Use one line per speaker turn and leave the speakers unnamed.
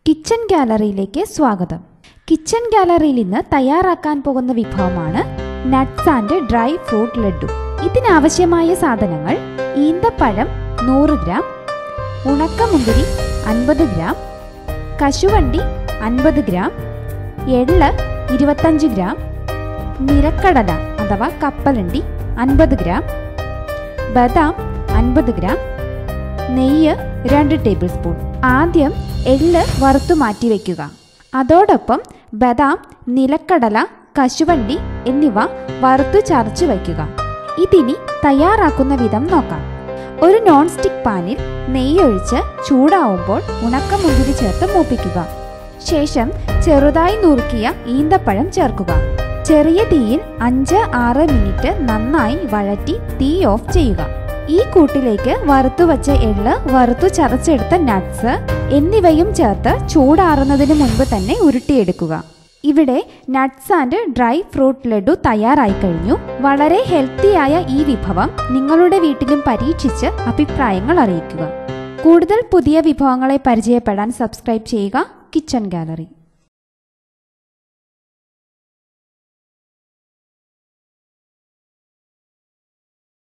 Kitchen ഗാലറിയിലേക്ക് സ്വാഗതം. Kitchen ഗാലറിയിൽ ഇന്ന് തയ്യാറാക്കാൻ പോകുന്ന വിഭവമാണ് nuts and dry fruit laddu. ഇതിനാവശ്യമായ സാധനങ്ങൾ: ഈന്തപ്പഴം 100 ഗ്രാം, ഉണക്കമുന്തിരി 50 ഗ്രാം, കശുവണ്ടി 50 ഗ്രാം, എള്ള് 25 ഗ്രാം, നിലക്കടല അഥവാ കപ്പലണ്ടി 50 ഗ്രാം, ബദാം 50 ഗ്രാം, നെയ്യ് 2 ടേബിൾ സ്പൂൺ. ആദ്യം എള്ള് വറുത്തു മാറ്റി വയ്ക്കുക. അതോടൊപ്പം ബദാം, നിലക്കടല, കശുവണ്ടി എന്നിവ വറുത്തു ചതച്ചു വയ്ക്കുക. ഇതിനി തയ്യാറാക്കുന്ന വിധം നോക്കാം. ഒരു നോൺ സ്റ്റിക്ക് പാനിൽ നെയ്യൊഴിച്ച് ചൂടാവുമ്പോൾ ഉണക്കമുന്തിരി ചേർത്ത് മൂപ്പിക്കുക. ശേഷം ചെറുതായി നുറുക്കിയ ഈന്തപ്പഴം ചേർക്കുക. ചെറിയ തീയിൽ 5-6 മിനിറ്റ് നന്നായി വഴറ്റി തീ ഓഫ് ചെയ്യുക. ഈ കൂട്ടിലേക്ക് വറുത്തു വച്ച എള്ള്, വറുത്തു ചതച്ചെടുത്ത നട്ട്സ് എന്നിവയും ചേർത്ത് ചൂടാറുന്നതിന് മുൻപ് തന്നെ ഉരുട്ടിയെടുക്കുക. ഇവിടെ nuts and dry fruit laddu തയ്യാറായി കഴിഞ്ഞു. വളരെ ഹെൽത്തിയായ ഈ വിഭവം നിങ്ങളുടെ വീട്ടിലും പരീക്ഷിച്ച് അഭിപ്രായങ്ങൾ അറിയിക്കുക. കൂടുതൽ പുതിയ വിഭവങ്ങളെ പരിചയപ്പെടാൻ സബ്സ്ക്രൈബ് ചെയ്യുക കിച്ചൺ ഗാലറി.